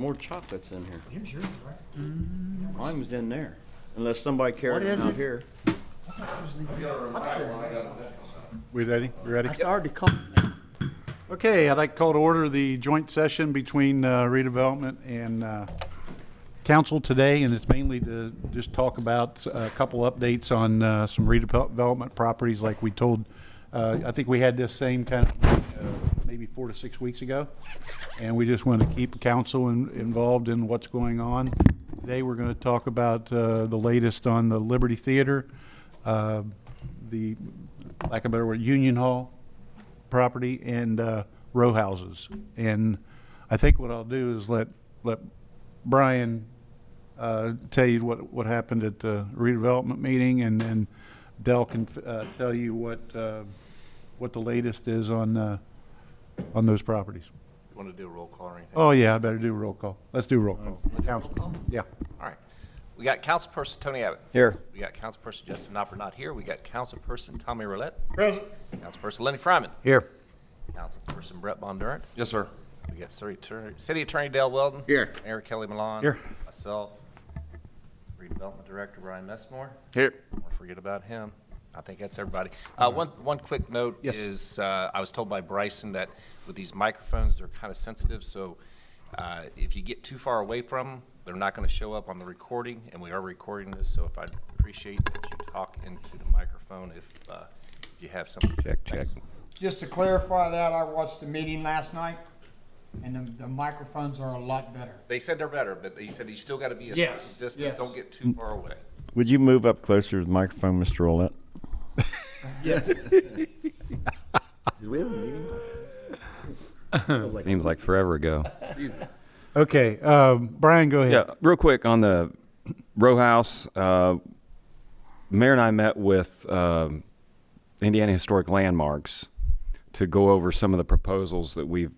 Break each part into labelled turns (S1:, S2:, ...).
S1: More chocolates in here.
S2: Here's yours, right?
S1: Mine was in there, unless somebody carried them out here.
S3: We ready? You ready?
S4: I started to call.
S3: Okay, I'd like to call to order the joint session between redevelopment and council today, and it's mainly to just talk about a couple updates on some redevelopment properties like we told. I think we had this same kind of maybe 4 to 6 weeks ago, and we just want to keep council involved in what's going on. Today we're going to talk about the latest on the Liberty Theater, the, lack of a better word, Union Hall property, and row houses. And I think what I'll do is let Brian tell you what happened at the redevelopment meeting, and then Dell can tell you what the latest is on those properties.
S5: You want to do a roll call or anything?
S3: Oh yeah, I better do a roll call. Let's do a roll call. Council. Yeah.
S5: All right. We got Councilperson Tony Abbott.
S1: Here.
S5: We got Councilperson Justin Knopper not here. We got Councilperson Tommy Roulette.
S2: Present.
S5: Councilperson Lenny Fryman.
S3: Here.
S5: Councilperson Brett Bondurant. Yes, sir. We got City Attorney Dale Weldon.
S1: Here.
S5: Mayor Kelly Milan.
S3: Here.
S5: Myself. Redevelopment Director Brian Messmore.
S1: Here.
S5: Don't forget about him. I think that's everybody. One quick note
S3: Yes.
S5: is I was told by Bryson that with these microphones, they're kind of sensitive. So if you get too far away from them, they're not going to show up on the recording, and we are recording this. So if I'd appreciate that you talk into the microphone if you have something. Check.
S2: Just to clarify that, I watched the meeting last night, and the microphones are a lot better.
S5: They said they're better, but he said you still got to be a
S2: Yes,
S5: certain distance.
S2: yes.
S5: Don't get too far away.
S1: Would you move up closer to the microphone, Mr. Roulette?
S2: Yes.
S1: Did we have a meeting?
S6: Seems like forever ago.
S1: Jesus.
S3: Okay, Brian, go ahead.
S6: Yeah, real quick on the row house. Mayor and I met with Indiana Historic Landmarks to go over some of the proposals that we've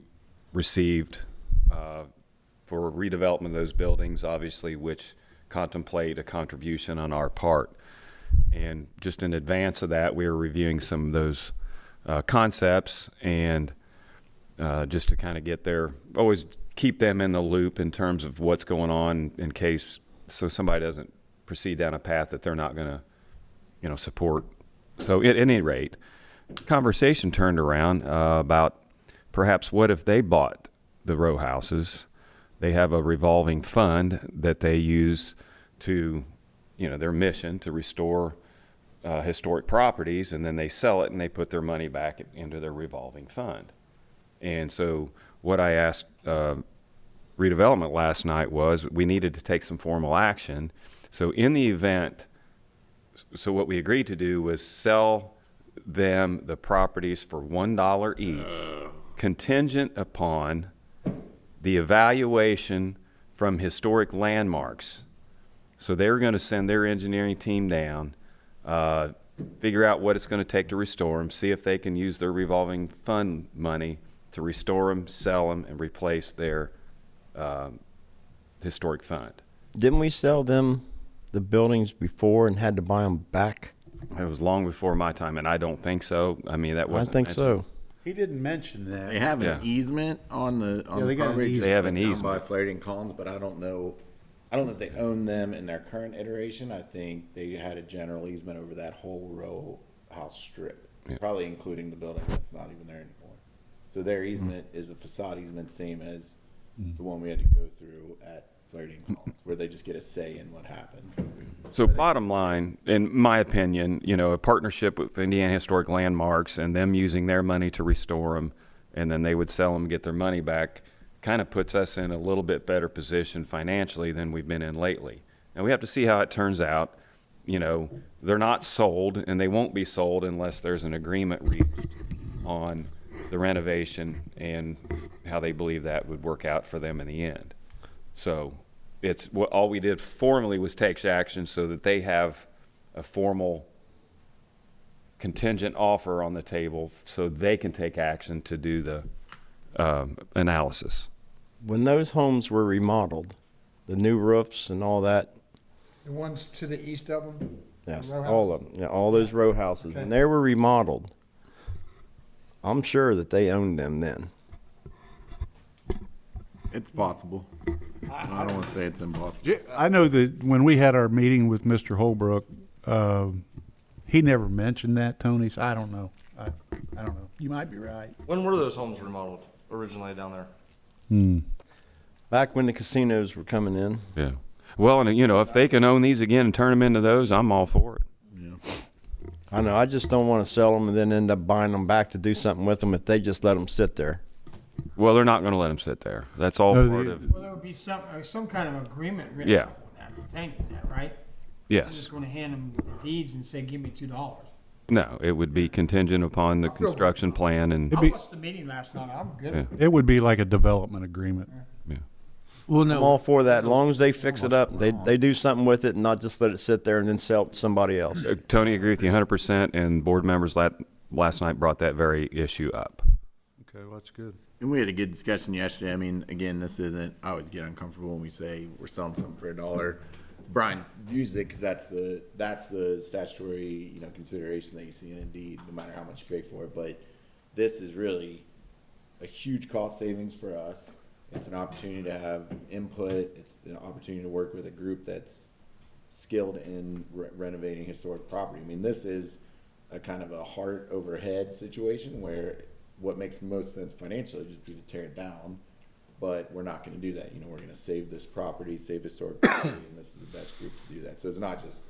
S6: received for redevelopment of those buildings, obviously, which contemplate a contribution on our part. And just in advance of that, we were reviewing some of those concepts, and just to kind of get there, always keep them in the loop in terms of what's going on in case, so somebody doesn't proceed down a path that they're not going to, support. So at any rate, conversation turned around about perhaps what if they bought the row houses. They have a revolving fund that they use to, their mission to restore historic properties, and then they sell it and they put their money back into their revolving fund. And so what I asked redevelopment last night was we needed to take some formal action. So in the event, so what we agreed to do was sell them the properties for $1 each, contingent upon the evaluation from Historic Landmarks. So they were going to send their engineering team down, figure out what it's going to take to restore them, see if they can use their revolving fund money to restore them, sell them, and replace their historic fund.
S1: Didn't we sell them the buildings before and had to buy them back?
S6: It was long before my time, and I don't think so. I mean, that
S1: I
S6: wasn't
S1: think
S6: mentioned.
S1: so.
S3: He didn't mention that.
S7: They have an
S6: Yeah.
S7: easement on the
S3: they got an
S7: property.
S3: easement.
S6: They have an
S7: down
S6: easement.
S7: by Flaherty and Collins, but I don't know if they own them in their current iteration. I think they had a general easement over that whole row house strip,
S6: Yeah.
S7: probably including the building that's not even there anymore. So their easement is a facade easement, same as the one we had to go through at Flaherty and Collins, where they just get a say in what happens.
S6: So bottom line, in my opinion, a partnership with Indiana Historic Landmarks and them using their money to restore them, and then they would sell them and get their money back, kind of puts us in a little bit better position financially than we've been in lately. And we have to see how it turns out. They're not sold, and they won't be sold unless there's an agreement reached on the renovation and how they believe that would work out for them in the end. So all we did formally was take action so that they have a formal contingent offer on the table so they can take action to do the analysis.
S1: When those homes were remodeled, the new roofs and all that,
S2: The ones to the east of them?
S1: yes,
S2: Row
S1: all
S2: house?
S1: of them, yeah, all those row houses,
S2: Okay.
S1: when they were remodeled, I'm sure that they owned them then.
S7: It's possible. I don't want to say it's impossible.
S3: I know that when we had our meeting with Mr. Holbrook, he never mentioned that, Tony, so I don't know. I don't know. You might be right.
S4: When were those homes remodeled originally down there?
S1: Back when the casinos were coming in.
S6: Yeah. Well, and you know, if they can own these again and turn them into those, I'm all for it.
S1: I know, I just don't want to sell them and then end up buying them back to do something with them if they just let them sit there.
S6: Well, they're not going to let them sit there. That's all
S3: No,
S6: part
S3: the-
S6: of.
S2: Well, there would be some kind of agreement written
S6: Yeah.
S2: up on that, pertaining to that, right? I'm
S6: Yes.
S2: just gonna hand them the deeds and say, give me $2.
S6: No, it would be contingent upon the
S2: I feel-
S6: construction plan and.
S2: I watched the meeting last night, I'm good.
S6: Yeah.
S3: It would be like a development agreement.
S6: Yeah.
S8: Well,
S1: I'm all for that, as long as they fix it up, they do something with it and not just let it sit there and then sell it to somebody else.
S6: Tony, agree with you 100%, and board members last night brought that very issue up.
S3: Okay, well, that's good.
S7: And we had a good discussion yesterday. I mean, again, this isn't, I always get uncomfortable when we say we're selling something for $1. Brian used it because that's the statutory, you know, consideration that you see in Indeed, no matter how much you pay for it. But this is really a huge cost savings for us. It's an opportunity to have input. It's an opportunity to work with a group that's skilled in renovating historic property. I mean, this is a kind of a heart over head situation where what makes most sense financially just be to tear it down, but we're not going to do that. You know, we're going to save this property, save historic property, and this is the best group to do that. So it's not just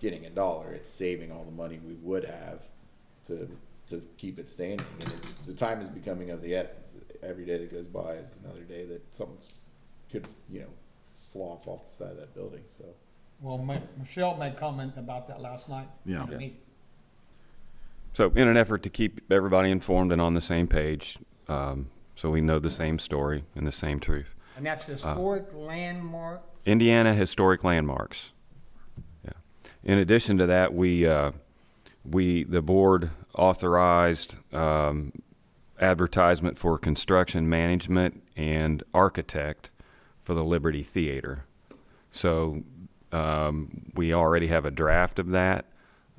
S7: getting $1; it's saving all the money we would have to keep it standing. And the time is becoming of the essence. Every day that goes by is another day that something could, you know, slough off the side of that building. So.
S2: Well, Michelle made comment about that last night.
S7: Yeah.
S2: in the meeting.
S6: So in an effort to keep everybody informed and on the same page, so we know the same story and the same truth.
S2: And that's historic landmark.
S6: Indiana Historic Landmarks. Yeah. In addition to that, the board authorized advertisement for construction management and architect for the Liberty Theater. So we already have a draft of that.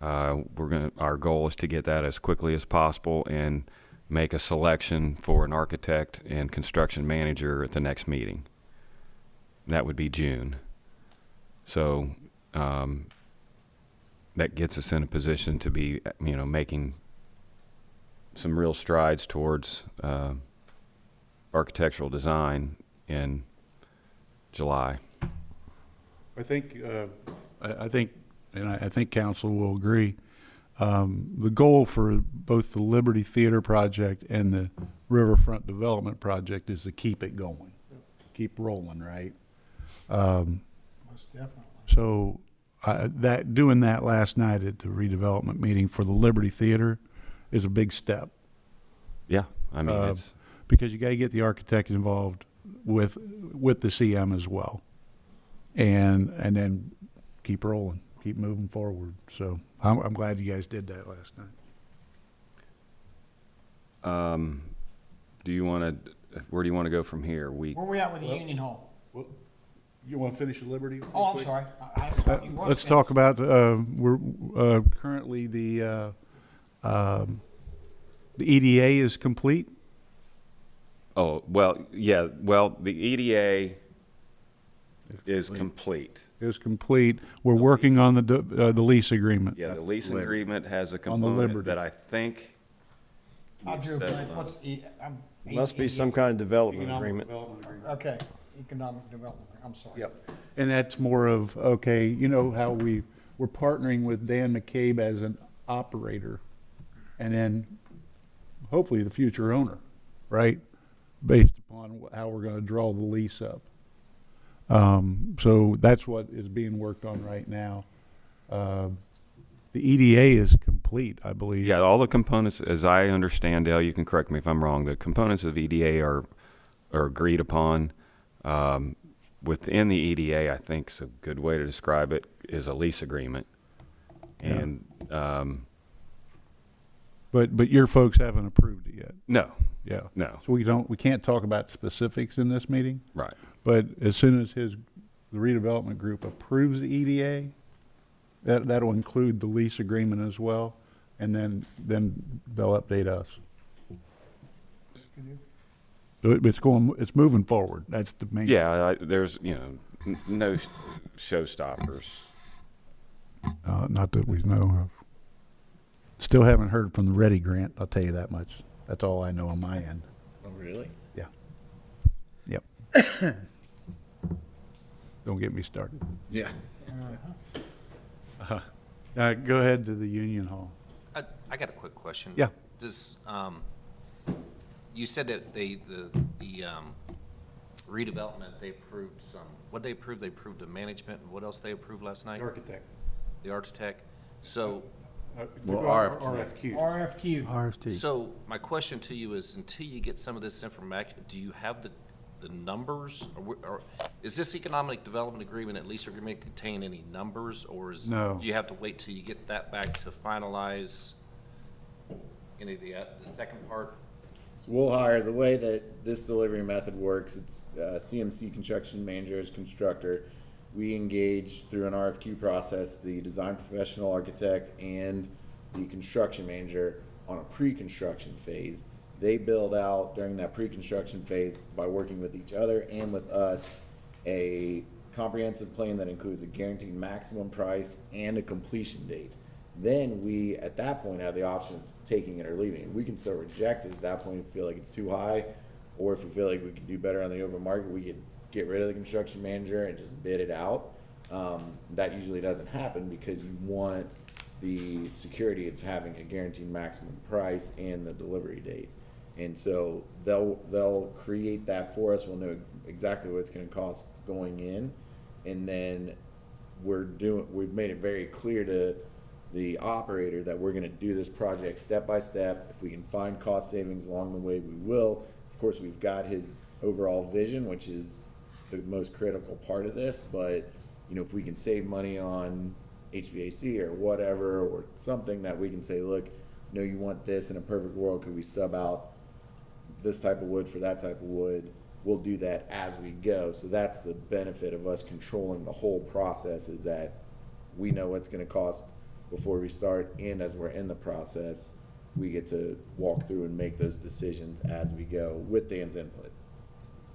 S6: Our goal is to get that as quickly as possible and make a selection for an architect and construction manager at the next meeting. That would be June. So that gets us in a position to be, you know, making some real strides towards architectural design in July.
S3: I think, I think council will agree. The goal for both the Liberty Theater project and the Riverfront Development project is to keep it going, keep rolling, right?
S2: Most definitely.
S3: So doing that last night at the redevelopment meeting for the Liberty Theater is a big step.
S6: Yeah, I mean, it's
S3: Because you got to get the architect involved with the CM as well, and then keep rolling, keep moving forward. So I'm glad you guys did that last night.
S6: do you want to? Where do you want to go from here?
S2: Where we at with the Union Hall?
S3: You want to finish the Liberty?
S2: Oh, I'm sorry. I thought you was
S3: Let's
S2: finished.
S3: talk about we're currently the EDA is complete.
S6: Oh well, yeah. Well, the EDA is complete.
S3: Is complete. We're working on the lease agreement.
S6: Yeah, the lease agreement has a
S3: On the
S6: component
S3: Liberty.
S6: that I think.
S2: I
S6: you've
S2: drew a
S6: said
S2: blank.
S6: no.
S2: What's
S1: Must be some kind of development agreement.
S2: Okay, economic development. I'm sorry.
S3: Yep. And that's more of, okay, you know how we're partnering with Dan McCabe as an operator and then hopefully the future owner, right? Based upon how we're going to draw the lease up. So that's what is being worked on right now. The EDA is complete, I believe.
S6: Yeah, all the components, as I understand, Dale, you can correct me if I'm wrong. The components of EDA are agreed upon. Within the EDA, I think a good way to describe it is a lease agreement.
S3: Yeah.
S6: And
S3: But your folks haven't approved it yet.
S6: no,
S3: Yeah.
S6: no,
S3: So we can't talk about specifics in this meeting.
S6: right.
S3: But as soon as the redevelopment group approves the EDA, that'll include the lease agreement as well, and then they'll update us. So it's moving forward. That's the main.
S6: Yeah, there's, no showstoppers.
S3: Not that we know of. Still haven't heard from the Ready grant, I'll tell you that much. That's all I know on my end.
S7: Oh, really?
S3: Yeah. Yep. Don't get me started.
S7: Yeah.
S3: Go ahead to the Union Hall.
S5: I got a quick question.
S3: Yeah.
S5: Does, you said that the redevelopment, they approved what they approved? They approved the management, and what else they approved last night?
S3: Architect.
S5: The architect. So,
S7: Well,
S3: RFQ.
S2: RFQ.
S5: so my question to you is, until you get some of this information, do you have the numbers? Or is this economic development agreement, at lease agreement, contain any numbers, or
S3: No.
S5: do you have to wait till you get that back to finalize any of the second part?
S7: So we'll hire, the way that this delivery method works, it's CMC construction manager as constructor. We engage through an RFQ process, the design professional architect and the construction manager on a pre-construction phase. They build out during that pre-construction phase by working with each other and with us a comprehensive plan that includes a guaranteed maximum price and a completion date. Then we, at that point, have the option of taking it or leaving it. We can still reject it at that point if we feel like it's too high, or if we feel like we can do better on the open market, we could get rid of the construction manager and just bid it out. That usually doesn't happen because you want the security of having a guaranteed maximum price and the delivery date. And so they'll create that for us. We'll know exactly what it's going to cost going in, and then we've made it very clear to the operator that we're going to do this project step by step. If we can find cost savings along the way, we will. Of course, we've got his overall vision, which is the most critical part of this, but if we can save money on HVAC or whatever, or something that we can say, look, you want this in a perfect world, could we sub out this type of wood for that type of wood? We'll do that as we go. So that's the benefit of us controlling the whole process, is that we know what's going to cost before we start, and as we're in the process, we get to walk through and make those decisions as we go with Dan's input.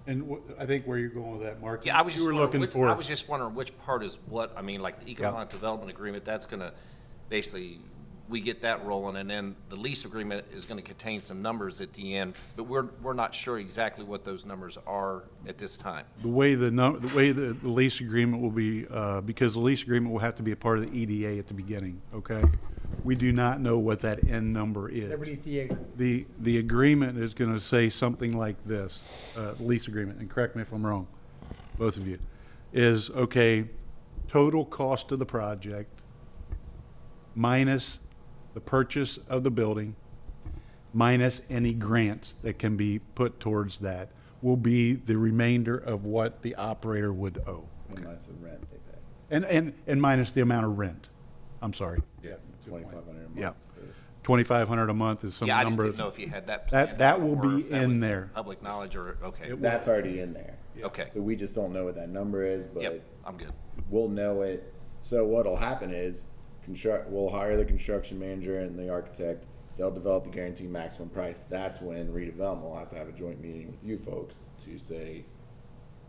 S3: And I think where you're going with that, Mark.
S5: Yeah, I was
S3: you
S5: just
S3: were
S5: wondering
S3: looking for.
S5: I was just wondering which part is what. I mean, like the economic development agreement, that's gonna, basically, we get that rolling, and then the lease agreement is gonna contain some numbers at the end, but we're not sure exactly what those numbers are at this time.
S3: The way the lease agreement will be, because the lease agreement will have to be a part of the EDA at the beginning, okay? We do not know what that end number is.
S2: Liberty Theater.
S3: The agreement is gonna say something like this, lease agreement, and correct me if I'm wrong, both of you, is, okay, total cost of the project minus the purchase of the building, minus any grants that can be put towards that, will be the remainder of what the operator would owe.
S7: And that's the rent they pay.
S3: And minus the amount of rent. I'm sorry.
S7: Yeah, $2,500 a month.
S3: Yeah. $2,500 a month is some
S5: Yeah, I just
S3: number.
S5: didn't know if you had that.
S3: That
S5: planned
S3: will
S5: out,
S3: be
S5: or if that
S3: in
S5: was
S3: there.
S5: Public knowledge, or, okay,
S7: That's already in there.
S5: okay,
S7: So we just don't know what that number is, but
S5: yep, I'm good.
S7: we'll know it. So what'll happen is, we'll hire the construction manager and the architect. They'll develop the guaranteed maximum price. That's when redevelopment will have to have a joint meeting with you folks to say,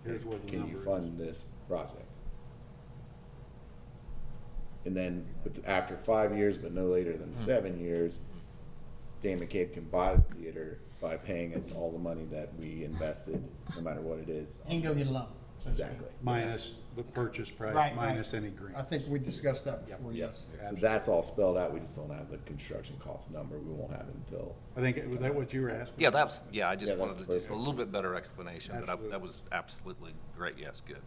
S3: Here's what the
S7: can you
S3: number
S7: fund this project? And then after 5 years, but no later than 7 years, Dan McCabe can buy the theater by paying us all the money that we invested, no matter what it is.
S2: And go get a loan. so to speak.
S7: Exactly.
S3: Minus the purchase price,
S2: Right,
S3: minus
S2: right.
S3: any grant.
S2: I think we discussed that before,
S7: Yes.
S2: yes.
S7: So that's all spelled out. We just don't have the construction cost number. We won't have it until.
S3: I think, was that what you were asking?
S5: Yeah, I just
S7: Yeah, that's
S5: wanted just a
S7: perfect.
S5: little bit better explanation, but
S3: Absolutely.
S5: that was absolutely great, yes, good.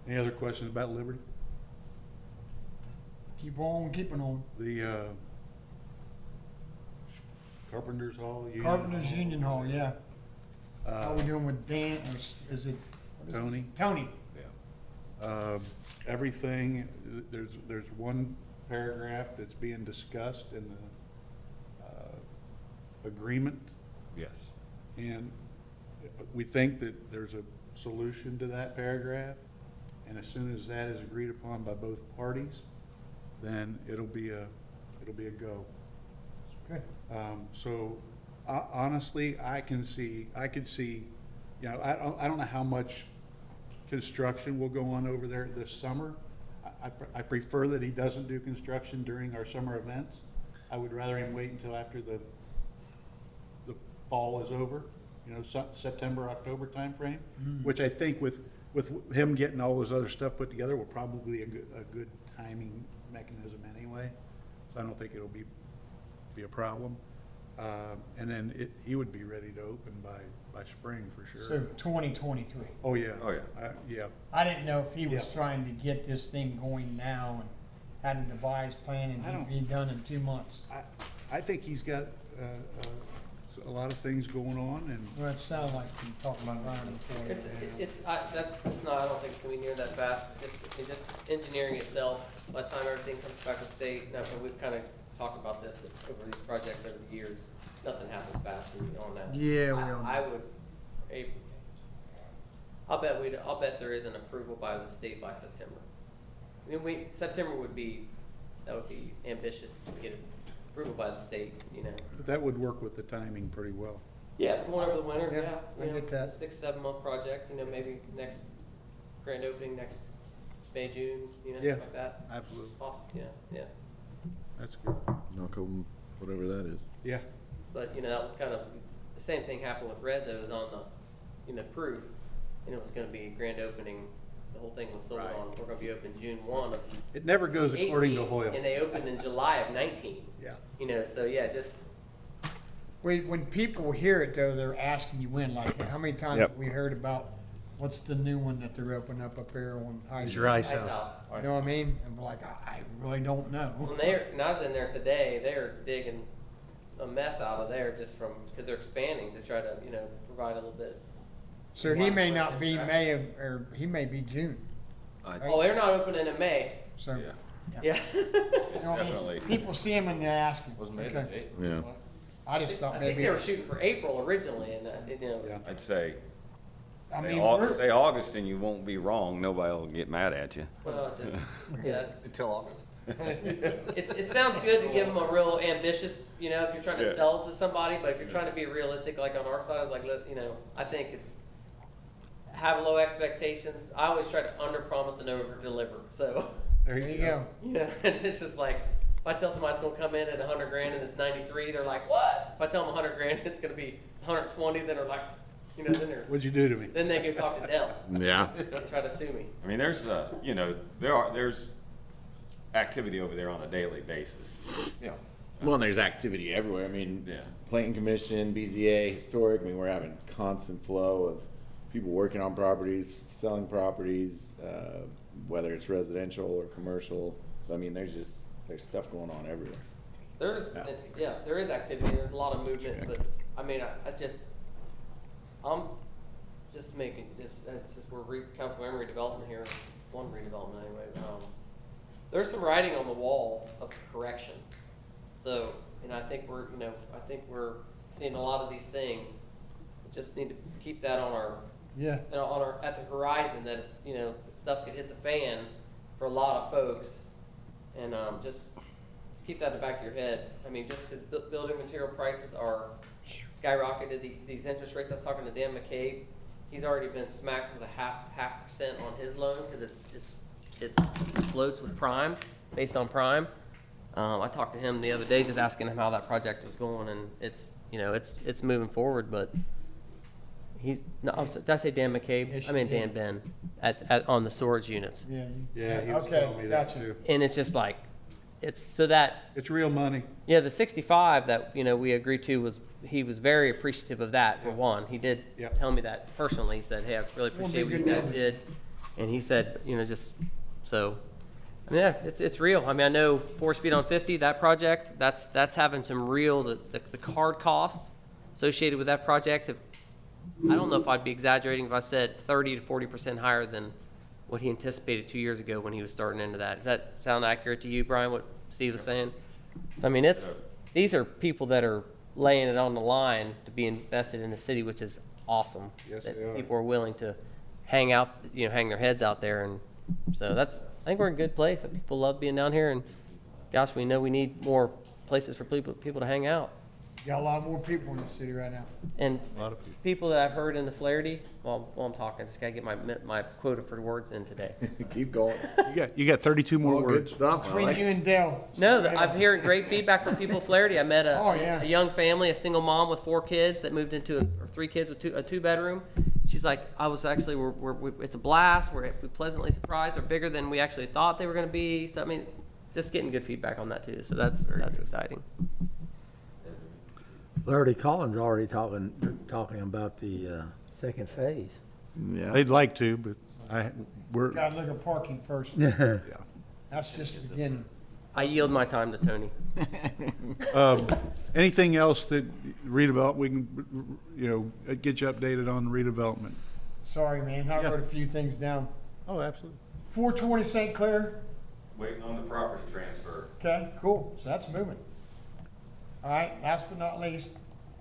S3: Any other questions about Liberty?
S2: Keep on keeping on.
S3: The, Carpenters Hall? Union
S2: Carpenters
S3: Hall?
S2: Union Hall, yeah. How we doing with Dan, or is it? what is it?
S3: Tony?
S2: Tony.
S3: Everything, there's one paragraph that's being discussed in the agreement,
S6: Yes.
S3: and we think that there's a solution to that paragraph, and as soon as that is agreed upon by both parties, then it'll be a go.
S2: Good.
S3: So Honestly, I could see, you know, I don't know how much construction will go on over there this summer. I prefer that he doesn't do construction during our summer events. I would rather him wait until after the fall is over, you know, September, October timeframe, which I think with him getting all this other stuff put together will probably be a good timing mechanism anyway. So I don't think it'll be a problem. And then he would be ready to open by spring for sure.
S2: So 2023.
S3: Oh, yeah.
S6: Oh, yeah.
S3: Yeah.
S2: I didn't know if he was
S3: Yeah.
S2: trying to get this thing going now and had a devised plan and
S3: I don't-
S2: he'd be done in 2 months.
S3: I think he's got a lot of things going on, and
S2: Well, it sounded like you talked about Ryan before.
S8: It's not, I don't think it's gonna be near that fast, it's just engineering itself, by the time everything comes back to state, and we've kinda talked about this over these projects over the years, nothing happens fast on that.
S2: Yeah, we don't.
S8: I would, I'll bet there is an approval by the state by September. I mean, September would be ambitious to get it approval by the state, you know.
S3: that would work with the timing pretty well.
S8: Yeah, going over the winter,
S2: Yeah,
S8: yeah.
S2: I
S8: you know,
S2: get that.
S8: 6-7 month project, you know, maybe next grand opening next May, June, you know,
S3: Yeah.
S8: something like that.
S3: Absolutely.
S8: Possible, yeah.
S3: That's good.
S7: Knock on whatever that is.
S3: Yeah.
S8: But, you know, that was kind of, the same thing happened with Rezzo's on the, you know, proof. And it was gonna be grand opening, the whole thing was sold
S3: Right.
S8: on, we're gonna be open June 1 of
S3: It never goes according to
S8: 18,
S3: Hoyle.
S8: and they opened in July of 19.
S3: Yeah.
S8: You know, so yeah, just,
S2: When people hear it though, they're asking you when, like, how many times
S6: Yep.
S2: have we heard about what's the new one that they're opening up there on High
S3: It's
S2: Street?
S3: your ice
S8: Ice
S3: house.
S8: House.
S2: You know what I mean? And we're like, I really don't know.
S8: When I was in there today, they're digging a mess out of there just from, because they're expanding to try to, you know, provide a little bit.
S2: So he may not be May or he may be June.
S8: Oh, they're not opening in May.
S2: So,
S8: Yeah.
S2: you know what I mean?
S6: Definitely.
S2: People see him and they ask him.
S4: Was May the
S2: Okay.
S4: date?
S7: Yeah.
S2: I just thought
S8: I think
S2: maybe,
S8: they were shooting for April originally, and you know.
S3: Yeah.
S6: I'd say,
S2: I
S6: say
S2: mean,
S6: say August and you won't be wrong. Nobody will get mad at you.
S8: Well, it's just, yeah, it's,
S4: Until August.
S8: it sounds good to give them a real ambitious, you know, if you're trying to
S6: Yeah.
S8: sell it to somebody, but if you're trying to be realistic, like on our side, it's like, look, you know, I think it's, have low expectations. I always try to under-promise and over-deliver, so,
S3: There
S2: there you go.
S8: you know, it's just like, if I tell somebody it's gonna come in at 100 grand and it's 93, they're like, what? If I tell them 100 grand, it's gonna be 120, then they're like, you know,
S3: What'd you do to me?
S8: then they go talk to Dell
S7: Yeah.
S8: and try to sue me.
S6: I mean, there's activity over there on a daily basis.
S4: Yeah.
S7: Well, and there's activity everywhere. I mean,
S6: Yeah.
S7: Planning Commission, BZA, historic. I mean, we're having constant flow of people working on properties, selling properties, whether it's residential or commercial. So I mean, there's stuff going on everywhere.
S8: There's,
S7: Yeah.
S8: yeah, there is activity, there's a lot of movement,
S7: Check.
S8: but, I mean, I'm just making, as we're council member redevelopment here, one redevelopment anyway, there's some writing on the wall of correction. So, and I think we're seeing a lot of these things, we just need to keep that on our,
S2: Yeah.
S8: at the horizon, that it's, you know, stuff could hit the fan for a lot of folks, and just keep that in the back of your head. I mean, just because building material prices are skyrocketed, these interest rates. I was talking to Dan McCabe. He's already been smacked with a half % on his loan because it floats with prime, based on prime. I talked to him the other day, just asking him how that project was going, and it's moving forward, but. Did I say Dan McCabe?
S2: Yes,
S8: I mean
S2: you
S8: Dan
S2: did.
S8: Ben on the storage units.
S2: Yeah.
S3: Yeah, he was
S2: Okay,
S3: telling me that
S2: gotcha.
S3: too.
S8: And it's just like, it's so that,
S3: It's real money.
S8: yeah, the 65 that, you know, we agreed to he was very appreciative of that, for one. He did
S3: Yep.
S8: tell me that personally. He said, hey, I really
S2: Won't be
S8: appreciate what you
S2: good
S8: guys
S2: news.
S8: did. And he said, you know, just, so, I mean, yeah, it's real. I mean, I know 4-speed on 50, that project, that's having some real, the card costs associated with that project have, I don't know if I'd be exaggerating if I said 30 to 40% higher than what he anticipated 2 years ago when he was starting into that. Does that sound accurate to you, Brian, what Steve was saying? So, I mean, these are people that are laying it on the line to be invested in the city, which is awesome.
S3: Yes,
S8: that
S3: they are.
S8: people are willing to hang their heads out there. And so I think we're in a good place. People love being down here, and gosh, we know we need more places for people to hang out.
S2: Got a lot more people in the city right now.
S8: And
S3: A lot of people.
S8: people that I've heard in the Flaherty, while I'm talking, I just gotta get my quota for words in today.
S7: Keep going.
S3: You got 32 more
S7: All good
S3: words.
S7: stuff. I
S2: Between
S7: like
S2: you and Dale.
S8: No, I'm hearing great feedback from people in Flaherty. I met
S2: Oh, yeah.
S8: a young family, a single mom with 4 kids that moved into or 3 kids with a 2-bedroom. She's like, I was actually, it's a blast. We're pleasantly surprised. They're bigger than we actually thought they were going to be. So I mean, just getting good feedback on that too. So that's exciting.
S9: Larry Collins already talking about the second phase.
S7: Yeah.
S3: They'd like to, but we're,
S2: Gotta look at parking first.
S3: yeah.
S2: That's just the beginning.
S8: I yield my time to Tony.
S3: Anything else that redevelop, we can, get you updated on redevelopment?
S2: Sorry, man, I
S3: Yeah.
S2: wrote a few things down.
S3: Oh, absolutely.
S2: 420 St. Clair,
S6: Waiting on the property transfer.
S2: okay, cool, so that's moving. All right, last but not least,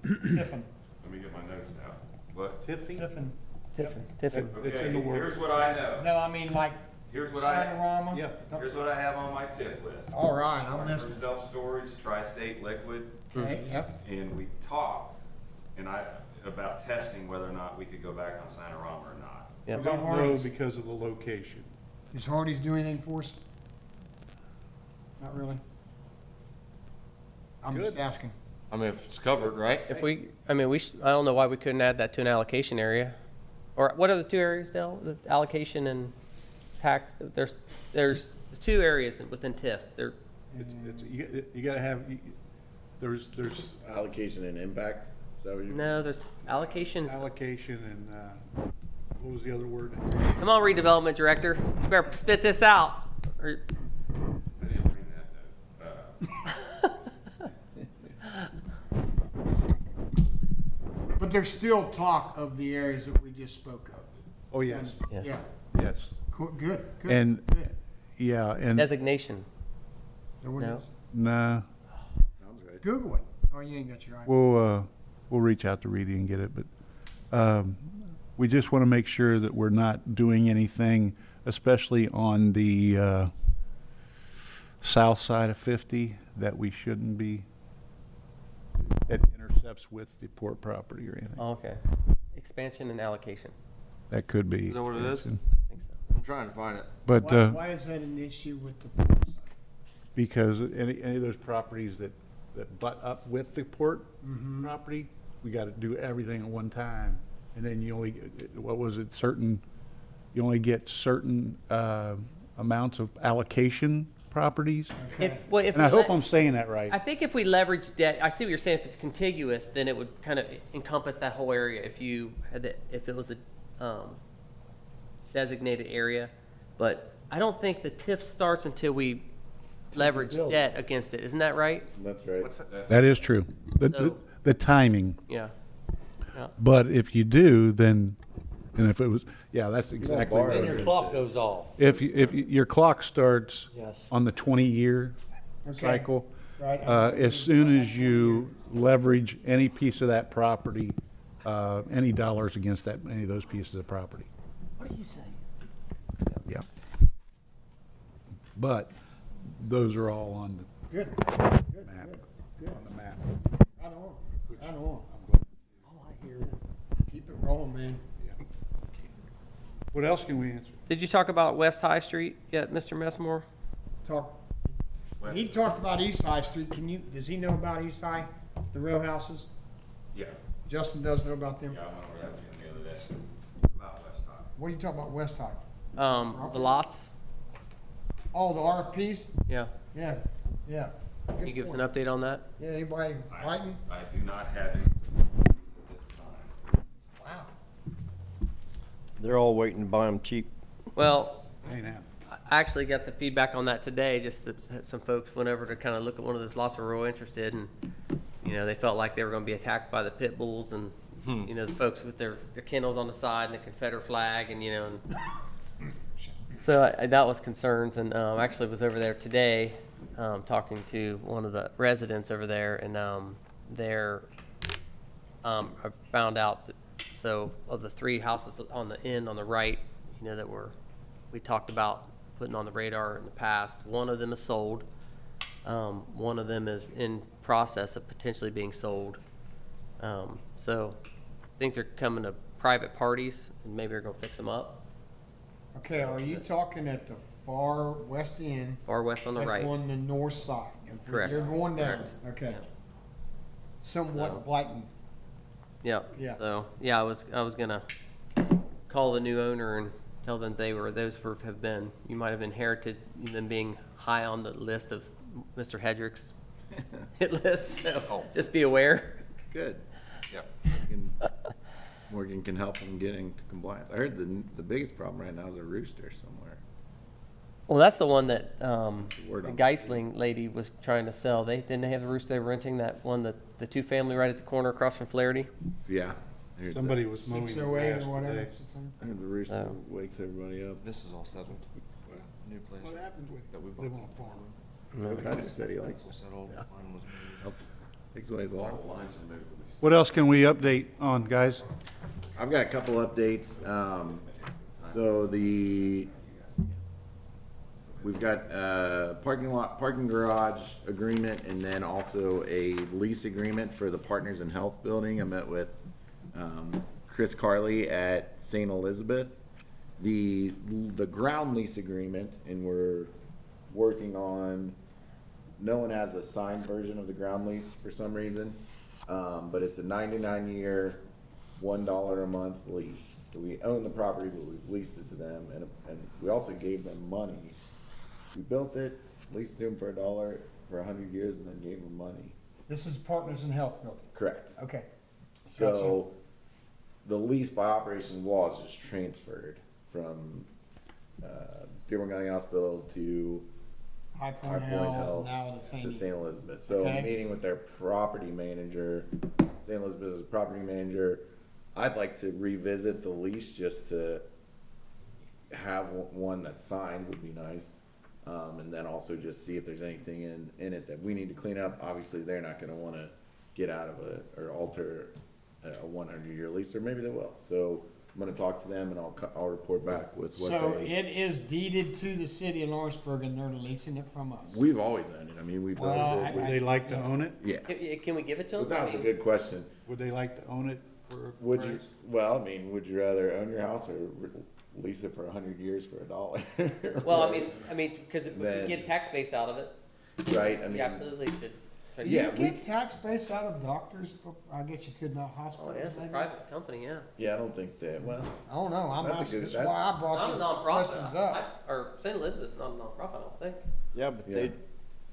S2: Tiffin.
S6: Let me get my notes out. What?
S3: Tiffy?
S2: Tiffin.
S8: Tiffin.
S3: It's in the works.
S6: Here's what I know.
S2: No, I mean like
S6: Here's what
S2: Sanorama.
S3: Yeah.
S6: Here's what I have on my TIF list.
S2: All right, I missed it.
S6: Self-storage, tri-state liquid,
S2: Okay, yep,
S6: and we talked, about testing whether or not we could go back on Sinorama or not.
S8: Yep.
S3: Don't know
S2: Hardee's.
S3: because of the location.
S2: Does Hardee's do anything for us? Not really. I'm just
S3: Good.
S2: asking.
S4: I mean, if it's covered, right?
S8: If I don't know why we couldn't add that to an allocation area. Or what are the 2 areas, Dale? The allocation and tax. There's 2 areas within TIF.
S3: You gotta have, there's
S7: Allocation and impact. Is that what you're?
S8: No, there's allocations.
S3: allocation and, what was the other word?
S8: Come on, redevelopment director. You better spit this out. Or,
S6: I didn't bring that note.
S2: But there's still talk of the areas that we just spoke of.
S3: Oh, yes,
S8: Yes.
S2: Yeah,
S3: yes.
S2: cool, good, good.
S3: And,
S2: good.
S3: yeah, and,
S8: Designation.
S2: There it
S8: No.
S2: is.
S3: nah,
S7: Sounds right.
S2: Google it. Oh, you ain't got your iPhone.
S3: we'll reach out to Reedy and get it, but, we just want to make sure that we're not doing anything, especially on the, south side of 50, that we shouldn't be, that intercepts with the port property or anything.
S8: Oh, okay. Expansion and allocation.
S3: That could be.
S4: Is that what it is?
S3: expansion.
S8: I think so.
S4: I'm trying to find it.
S3: But,
S2: Why is that an issue with the?
S3: because any of those properties that butt up with the port property, we got to do everything at one time. And then you only, you only get certain amounts of allocation properties.
S8: If
S3: And I
S8: we
S3: hope
S8: let-
S3: I'm saying that right.
S8: I think if we leverage debt, I see what you're saying. If it's contiguous, then it would kind of encompass that whole area. If it was a designated area, but I don't think the TIF starts until we leverage debt against it. Isn't that right?
S7: That's right.
S5: What's that?
S3: That is true.
S8: So-
S3: The timing.
S8: Yeah.
S3: But if you do, then, and if it was, yeah, that's exactly
S7: borrow.
S3: what
S9: Then
S3: it
S9: your
S3: is.
S9: clock goes off.
S3: If your clock starts
S9: Yes.
S3: on the 20-year
S2: Okay.
S3: cycle,
S2: Right.
S3: as soon as you leverage any piece of that property, any dollars against any of those pieces of property.
S9: What are you saying?
S3: Yeah. But those are all on
S2: Good,
S3: the
S2: good,
S3: map,
S2: good, good.
S3: on the map.
S2: I know, I know.
S9: All I hear is.
S2: Keep it rolling, man.
S3: What else can we answer?
S8: Did you talk about West High Street yet, Mr. Messmore?
S2: Talk. He talked about East High Street. Does he know about East High, the row houses?
S6: Yeah,
S2: Justin does know about them.
S6: yeah, I went over that with him the other day, about West High.
S2: What are you talking about, West High?
S8: The lots?
S2: Oh, the RFPs?
S8: Yeah.
S2: Yeah, yeah.
S8: Can you give us an update on that?
S2: Yeah, anybody writing?
S6: I do not have it this time.
S2: Wow.
S1: They're all waiting to buy them cheap.
S8: Well,
S3: Ain't happening.
S8: I actually got the feedback on that today. Just that some folks went over to kind of look at one of those lots, were real interested, and they felt like they were going to be attacked by the pit bulls, and the folks with their kennels on the side and the Confederate flag, and so that was concerns, and actually was over there today talking to one of the residents over there, and I found out that of the 3 houses on the end on the right, that we talked about putting on the radar in the past, one of them is sold. One of them is in process of potentially being sold. So I think they're coming to private parties, and maybe they're gonna fix them up.
S2: Okay, are you talking at the far west end?
S8: Far west on the
S2: like
S8: right.
S2: On the north side? If
S8: Correct.
S2: You're going down,
S8: Correct.
S2: okay.
S8: Yeah.
S2: Somewhat
S8: So-
S2: blighting.
S8: Yep.
S2: Yeah.
S8: So, yeah, I was gonna call the new owner and tell them have been, you might have inherited them being high on the list of Mr. Hedrick's hit list, so just be aware.
S7: Good.
S5: Yeah.
S7: Morgan can help them get into compliance. I heard the biggest problem right now is a rooster somewhere.
S8: Well, that's the one that,
S7: word
S8: the
S7: on-
S8: Geisling lady was trying to sell. Didn't they have the rooster they were renting, that one, the two-family right at the corner across from Flaherty?
S7: Yeah. I heard
S3: Somebody
S7: that.
S3: was mowing the
S2: 608
S3: grass
S2: or whatever.
S3: today.
S2: 600.
S7: I heard the rooster
S8: Oh.
S7: wakes everybody up.
S4: This is all settled. New place.
S2: What happens with
S4: That we
S2: live
S4: bought.
S2: on a farm?
S7: I just said he likes
S4: It's all
S7: it.
S4: settled. Line was moved.
S7: Takes away his law.
S3: What else can we update on, guys?
S7: I've got a couple updates. So we've got parking garage agreement, and then also a lease agreement for the Partners in Health building. I met with Chris Carley at St. Elizabeth. The ground lease agreement, and we're working on. No one has a signed version of the ground lease for some reason, but it's a 99-year, $1 a month lease. So we own the property, but we've leased it to them, and we also gave them money. We built it, leased it to them for $1 for 100 years, and then gave them money.
S2: This is Partners in Health building.
S7: Correct.
S2: Okay.
S7: So the lease by operation of law is just transferred from Dearborn County Hospital to
S2: High
S7: High
S2: Point
S7: Point
S2: Health,
S7: Health
S2: now the
S7: to
S2: same.
S7: St. Elizabeth. So
S2: Okay.
S7: meeting with their property manager, St. Elizabeth's property manager, I'd like to revisit the lease just to have one that's signed would be nice. And then also just see if there's anything in it that we need to clean up. Obviously, they're not gonna wanna get out of or alter a 100-year lease, or maybe they will. So I'm gonna talk to them, and I'll report back with what
S2: So
S7: they.
S2: it is deeded to the city of Lawrenceburg, and they're leasing it from us.
S7: We've always owned it. I mean, we built
S2: Well,
S7: it.
S3: Would they like to own it?
S7: Yeah.
S8: Can we give it to
S7: But
S8: them?
S7: that was a good question.
S3: Would they like to own it for?
S7: Would you, well, I mean, would you rather own your house or lease it for 100 years for $1?
S8: Well, I mean, because if we
S7: Then-
S8: get tax base out of it,
S7: Right, I
S8: we
S7: mean,
S8: absolutely should. try to-
S7: Yeah,
S2: You get tax base out of doctors, I guess you could not
S8: Oh,
S2: hospitals.
S8: yeah, it's a
S2: maybe?
S8: private company, yeah.
S7: yeah, I don't think that, well,
S2: I don't know, I'm
S7: That's a
S2: asking,
S7: good-
S2: that's
S7: that's-
S2: why I
S8: I'm
S2: brought
S8: a
S2: these
S8: nonprofit,
S2: questions up.
S8: or St. Elizabeth's not a nonprofit, I don't think.
S1: Yeah, but
S7: Yeah.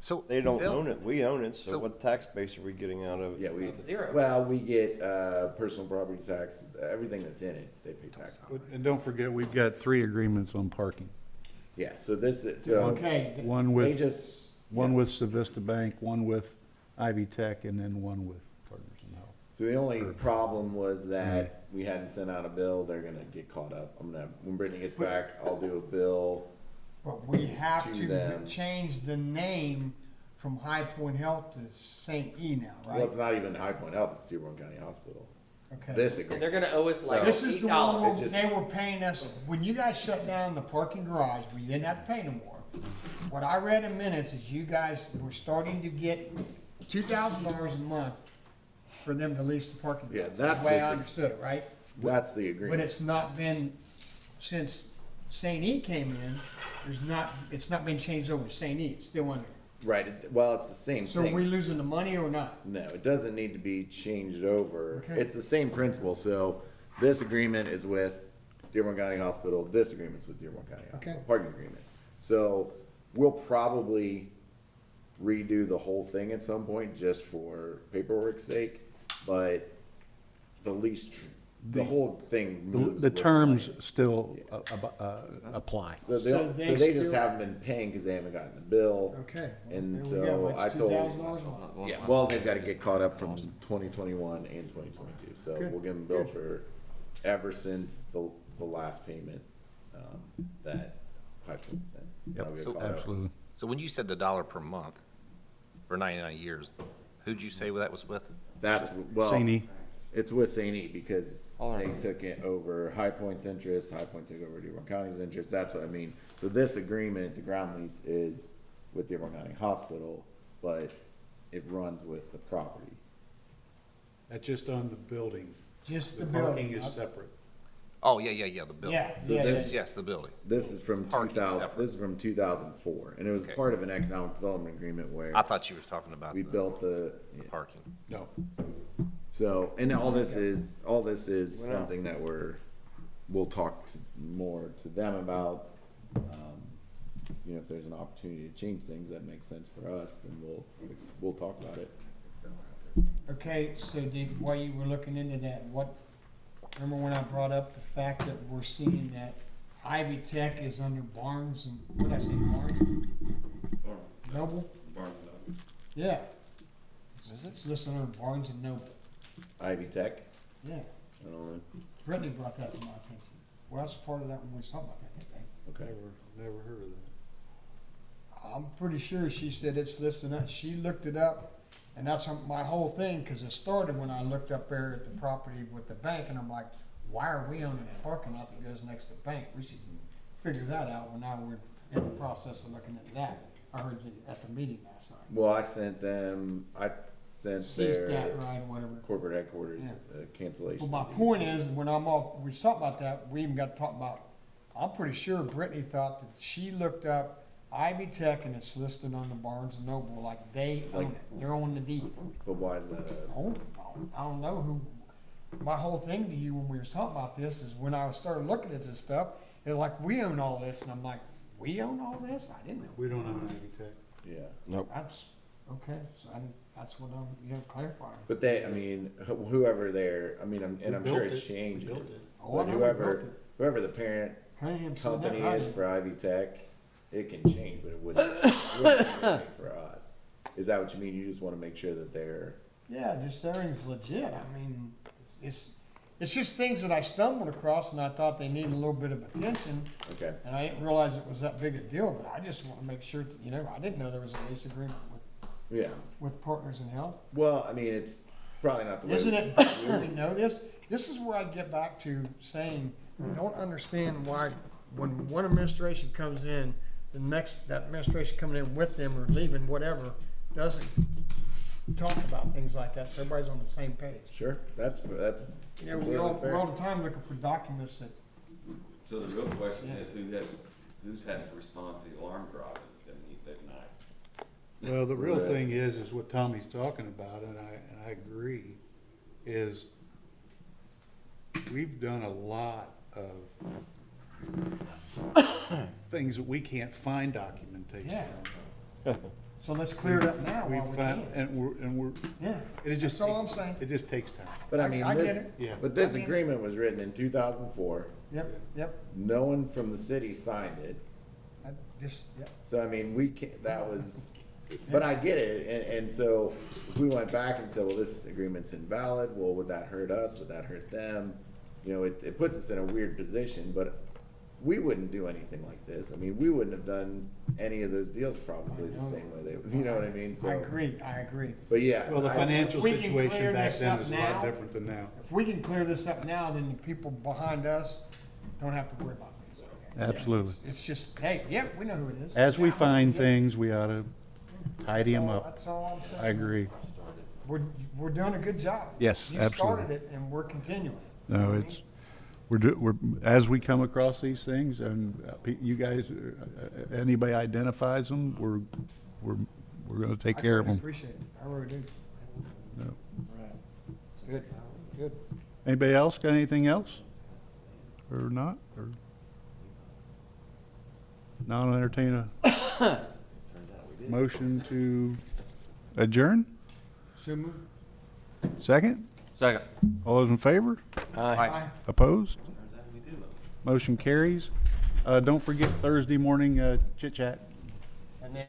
S5: So
S1: they don't
S5: Bill,
S1: own it. We own it, so
S5: So-
S1: what tax base are we getting out of it?
S7: yeah, we,
S8: Zero.
S7: well, we get, personal property tax, everything that's in it, they pay tax on.
S3: And don't forget, we've got 3 agreements on parking.
S7: Yeah, so this is, so,
S2: Okay,
S3: One
S7: they
S3: with,
S7: just.
S3: one
S7: yeah.
S3: with Civista Bank, one with Ivy Tech, and then one with Partners in Health.
S7: So the only problem was that we hadn't sent out a bill, they're gonna get caught up. When Brittany gets back, I'll do a bill.
S2: but we have
S7: To
S2: to
S7: them.
S2: change the name from High Point Health to St. E now,
S7: Well,
S2: right?
S7: it's not even High Point Health, it's Dearborn County Hospital.
S2: Okay.
S7: This
S8: And they're
S7: agreement.
S8: gonna owe us like
S2: This is the one
S8: $8.
S2: where
S7: It's just-
S2: they were paying us, when you guys shut down the parking garage, where you didn't have to pay no more. What I read in minutes is you guys were starting to get $2,000 a month for them to lease the parking garage.
S7: Yeah, that's
S2: the way
S7: the
S2: I
S7: sig-
S2: understood it, right?
S7: That's the
S2: But
S7: agreement.
S2: it's not been, since St. E came in, it's not been changed over to St. E, it's still under.
S7: Right, well, it's the same
S2: So are we
S7: thing.
S2: losing the money or not?
S7: No, it doesn't need to be changed over.
S2: Okay.
S7: It's the same principle, so this agreement is with Dearborn County Hospital, this agreement's with Dearborn County Hospital,
S2: Okay.
S7: parking agreement. So we'll probably redo the whole thing at some point, just for paperwork's sake, but the lease, the whole thing moves.
S3: The
S7: with
S3: terms
S7: money.
S3: still apply.
S7: So
S2: So
S7: they,
S2: they
S7: so they just
S2: still-
S7: haven't been paying because they haven't gotten the bill.
S2: Okay.
S7: And
S2: There we go.
S7: so I
S2: It's
S7: told-
S2: $2,000 a month.
S7: Yeah, well, they've got to get caught up from 2021 and 2022, so
S2: Good,
S7: we'll give them a bill
S2: good.
S7: for ever since the last payment, that High Point sent.
S3: Yep,
S7: They'll get
S5: so
S7: caught up.
S3: Absolutely.
S5: So when you said the $1 per month for 99 years, who'd you say that was with?
S7: That's, well,
S3: St. E.
S7: it's with St. E because
S8: All
S7: they
S8: right.
S7: took it over High Point's interest, High Point took over Dearborn County's interest, that's what I mean. So this agreement, the ground lease is with Dearborn County Hospital, but it runs with the property.
S3: That's just on the building.
S2: Just the
S3: Parking
S2: building.
S3: is separate.
S5: Oh, yeah, the building.
S2: Yeah,
S7: So
S2: yeah,
S7: this-
S2: yeah.
S5: Yes, the building.
S7: This is from
S5: Parking
S7: 2000,
S5: separate.
S7: this is from 2004, and it was
S5: Okay.
S7: part of an economic development agreement where
S5: I thought you were talking about
S7: we
S5: the
S7: built the,
S5: parking.
S3: No.
S7: so, and all this is something that we'll talk more to them about. You know, if there's an opportunity to change things that makes sense for us, then we'll talk about it.
S2: Okay, so while you were looking into that, remember when I brought up the fact that we're seeing that Ivy Tech is under Barnes and, what did I say, Barnes? Noble? Yeah. It's listed under Barnes and Noble,
S7: Ivy Tech,
S2: yeah.
S7: I don't know,
S2: Brittany brought that to my attention. Well, that's part of that when we was talking about that, didn't they?
S7: okay.
S3: Never heard of that.
S2: I'm pretty sure she said it's listed, she looked it up, and that's my whole thing, cause it started when I looked up there at the property with the bank, and I'm like, why are we on the parking lot that goes next to the bank? We should figure that out, when now we're in the process of looking at that. I heard you at the meeting last night.
S7: Well, I sent
S2: Cease
S7: their
S2: that, right, whatever.
S7: corporate headquarters
S2: Yeah.
S7: cancellation.
S2: Well, my point is, when we was talking about that, we even got to talk about, I'm pretty sure Brittany thought that she looked up Ivy Tech and it's listed on the Barnes and Noble, like they own it, they're on the deed.
S7: But why is that?
S2: I don't know who, my whole thing to you when we was talking about this is when I started looking at this stuff, it's like, we own all this, and I'm like, we own all this? I didn't know.
S3: We don't own Ivy Tech.
S7: Yeah.
S1: Nope.
S2: That's, okay, so that's what I'm clarifying.
S7: But they, I mean, whoever there, I mean, and I'm sure
S3: built
S7: it
S3: it.
S7: changes.
S3: We built it.
S2: Oh, I
S7: But
S2: know we built it.
S7: whoever the parent
S2: Cunningham said that,
S7: company
S2: right?
S7: is for Ivy Tech, it can change, but it wouldn't change anything for us. Is that what you mean? You just wanna make sure that they're,
S2: Yeah, just everything's legit. I mean, it's just things that I stumbled across and I thought they needed a little bit of attention.
S7: okay,
S2: And I didn't realize it was that big a deal, but I just want to make sure that, I didn't know there was a lease agreement
S7: yeah.
S2: with Partners in Health.
S7: Well, I mean, it's probably not the way.
S2: Isn't it best when we know this? This is where I get back to saying, I don't understand why, when one administration comes in, that administration coming in with them or leaving, whatever, doesn't talk about things like that, so everybody's on the same page.
S7: Sure, that's
S2: We're
S7: completely
S2: all
S7: fair.
S2: the time looking for documents that,
S10: So the real question
S2: Yeah.
S10: is who has to respond to the alarm drop at night?
S3: Well, the real
S7: Right.
S3: thing is what Tommy's talking about, and I agree, is we've done a lot of things that we can't find documentation
S2: Yeah.
S3: on.
S2: so let's clear it up now
S3: We
S2: while we
S3: found,
S2: can.
S3: and we're,
S2: Yeah,
S3: it just.
S2: that's all I'm saying.
S3: It just takes time.
S7: But I mean,
S2: I get
S7: this,
S2: it.
S3: Yeah.
S7: but this
S2: I mean-
S7: agreement was written in 2004.
S2: Yep.
S7: No one from the city signed it.
S2: Yep.
S7: So I mean, we can't, that was, but I get it, and so if we went back and said, well, this agreement's invalid, well, would that hurt us, would that hurt them? You know, it puts us in a weird position, but we wouldn't do anything like this. I mean, we wouldn't have done any of those deals probably the same way they, you know what I mean? So,
S2: I agree.
S7: but yeah.
S3: Well, the
S7: I-
S3: financial
S2: If we can
S3: situation
S2: clear
S3: back
S2: this
S3: then
S2: up
S3: was a
S2: now-
S3: lot different than now.
S2: If we can clear this up now, then the people behind us don't have to worry about things.
S3: Absolutely.
S2: It's just, hey, yep, we know who it is.
S3: As we
S2: Yeah,
S3: find
S2: yeah.
S3: things, we ought to tidy them
S2: That's all-
S3: up.
S2: That's all I'm saying.
S3: I agree.
S2: We're doing a good job.
S3: Yes,
S2: You
S3: absolutely.
S2: started it and we're continuing.
S3: No, it's, we're, as we come across these things, and you guys, anybody identifies them, we're gonna take care of
S2: I
S3: them.
S2: appreciate it. I really do.
S3: No.
S2: Good.
S3: Anybody else got anything else? Or not? Or? Now I'll entertain a motion to adjourn?
S2: So move.
S3: Second?
S5: Second.
S3: All those in favor?
S2: Aye.
S3: Opposed? Motion carries. Don't forget Thursday morning chit chat.
S2: And then.